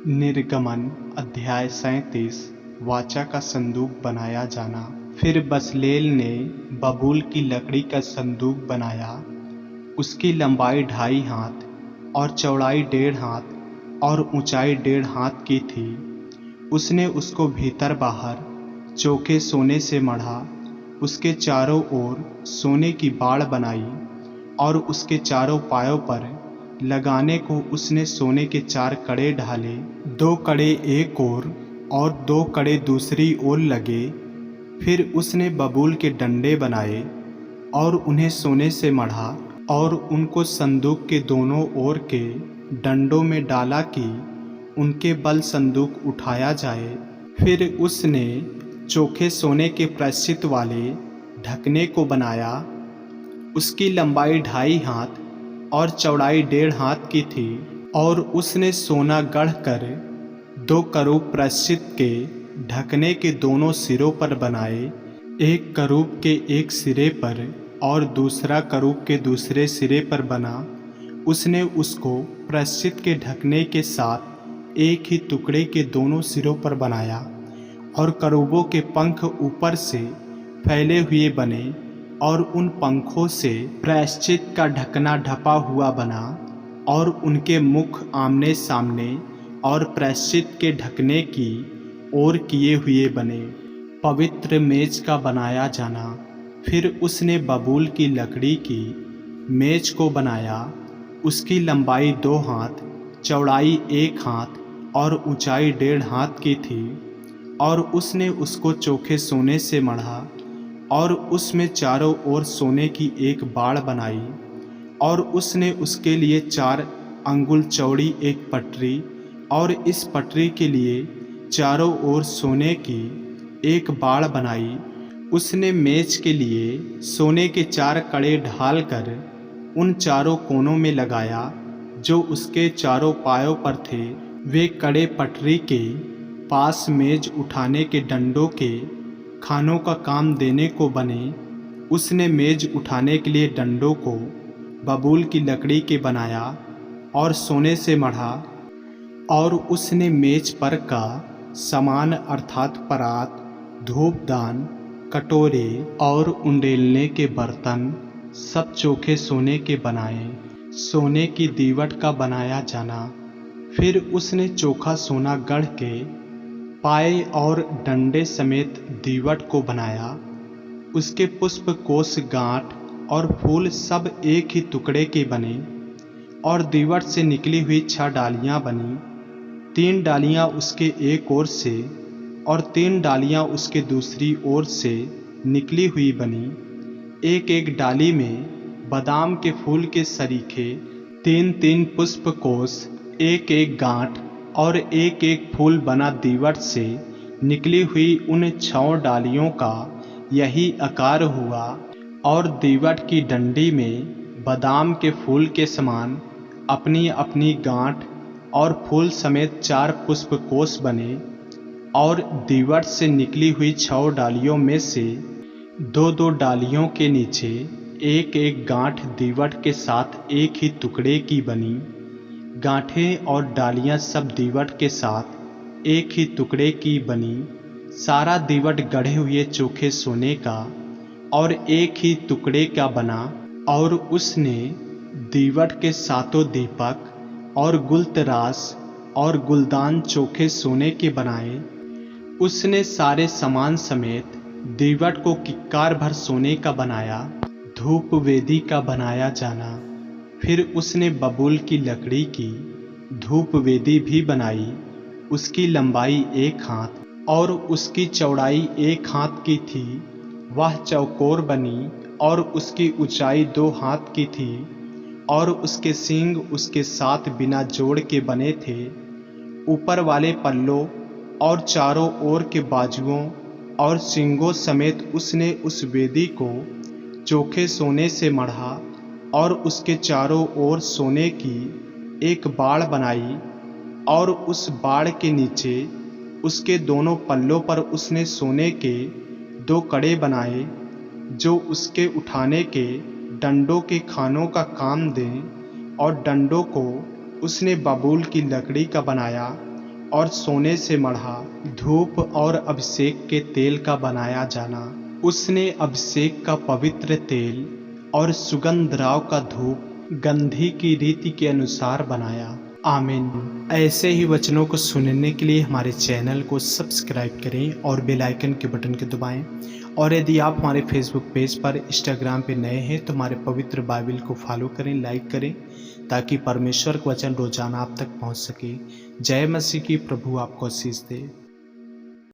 निर्गमन अध्याय 37 वाचा का संदूक बनाया जाना। फिर बसलेल ने बबूल की लकड़ी का संदूक बनाया। उसकी लंबाई 2.5 हाथ और चौड़ाई 1.5 हाथ और ऊंचाई 1.5 हाथ की थी। उसने उसको भीतर बाहर चोखे सोने से मढ़ा। उसके चारों ओर सोने की बाड़ बनाई और उसके चारों पायों पर लगाने को उसने सोने के 4 कड़े ढाले। 2 कड़े एक ओर और 2 कड़े दूसरी ओर लगे। फिर उसने बबूल के डंडे बनाए और उन्हें सोने से मढ़ा और उनको संदूक के दोनों ओर के डंडों में डाला कि उनके बल संदूक उठाया जाए। फिर उसने चोखे सोने के प्रायश्चित वाले ढकने को बनाया। उसकी लंबाई 2.5 हाथ और चौड़ाई 1.5 हाथ की थी और उसने सोना गढ़कर 2 करूब प्रायश्चित के ढकने के दोनों सिरों पर बनाए, एक करूब के एक सिरे पर और दूसरा करूब के दूसरे सिरे पर बना। उसने उसको प्रायश्चित के ढकने के साथ एक ही टुकड़े के दोनों सिरों पर बनाया और करूबों के पंख ऊपर से फैले हुए बने और उन पंखों से प्रायश्चित का ढकना ढपा हुआ बना और उनके मुख आमने सामने और प्रायश्चित के ढकने की ओर किए हुए बने। पवित्र मेज का बनाया जाना। फिर उसने बबूल की लकड़ी की मेज को बनाया। उसकी लंबाई 2 हाथ, चौड़ाई 1 हाथ और ऊंचाई 1.5 हाथ की थी और उसने उसको चोखे सोने से मढ़ा और उसमें चारों ओर सोने की एक बाड़ बनाई और उसने उसके लिए 4 अंगुल चौड़ी एक पटरी और इस पटरी के लिए चारों ओर सोने की एक बाड़ बनाई। उसने मेज के लिए सोने के 4 कड़े ढालकर उन चारों कोनों में लगाया जो उसके चारों पायों पर थे। वे कड़े पटरी के पास मेज उठाने के डंडों के खानों का काम देने को बने। उसने मेज उठाने के लिए डंडों को बबूल की लकड़ी के बनाया और सोने से मढ़ा और उसने मेज पर का सामान अर्थात परात, धूपदान, कटोरे और उंडेलने के बर्तन सब चोखे सोने के बनाए। सोने की दीवट का बनाया जाना। फिर उसने चोखा सोना गढ़ के पाए और डंडे समेत दीवट को बनाया। उसके पुष्प कोष, गांठ और फूल सब एक ही टुकड़े के बने और दीवट से निकली हुई 6 डालियां बनी। 3 डालियां उसके एक ओर से और 3 डालियां उसके दूसरी ओर से निकली हुई बनी। एक एक डाली में बादाम के फूल के सरीखे 3-3 पुष्प कोष, एक एक गांठ और एक एक फूल बना। दीवट से निकली हुई उन 6 डालियों का यही आकार हुआ और दीवट की डंडी में बादाम के फूल के समान अपनी अपनी गांठ और फूल समेत 4 पुष्प कोष बने और दीवट से निकली हुई 6 डालियों में से 2-2 डालियों के नीचे एक एक गांठ दीवट के साथ एक ही टुकड़े की बनी। गांठें और डालियां सब दीवट के साथ एक ही टुकड़े की बनी। सारा दीवट गढ़े हुए चोखे सोने का और एक ही टुकड़े का बना और उसने दीवट के 7 दीपक और गुलतरास और गुलदान चोखे सोने के बनाए। उसने सारे सामान समेत दीवट को किक्कार भर सोने का बनाया। धूप वेदी का बनाया जाना। फिर उसने बबूल की लकड़ी की धूप वेदी भी बनाई। उसकी लंबाई 1 हाथ और उसकी चौड़ाई 1 हाथ की थी। वह चौकोर बनी और उसकी ऊंचाई 2 हाथ की थी और उसके सींग उसके साथ बिना जोड़ के बने थे। ऊपर वाले पल्लों और चारों ओर के बाजुओं और सींगों समेत उसने उस वेदी को चोखे सोने से मढ़ा और उसके चारों ओर सोने की एक बाड़ बनाई और उस बाड़ के नीचे उसके दोनों पल्लों पर उसने सोने के 2 कड़े बनाए जो उसके उठाने के डंडों के खानों का काम दें और डंडों को उसने बबूल की लकड़ी का बनाया और सोने से मढ़ा धूप और अभिषेक के तेल का बनाया जाना। उसने अभिषेक का पवित्र तेल और सुगंध राव का धूप गंधी की रीति के अनुसार बनाया। आमीन। ऐसे ही वचनों को सुनने के लिए हमारे चैनल को सब्सक्राइब करें और बेल आइकन के बटन को दबाएं। और यदि आप हमारे फेसबुक पेज पर, इंस्टाग्राम पे नए हैं तो हमारे पवित्र बाइबल को फॉलो करें, लाइक करें, ताकि परमेश्वर का वचन रोजाना आप तक पहुंच सके। जय मसीह की। प्रभु आपको आशीष दे।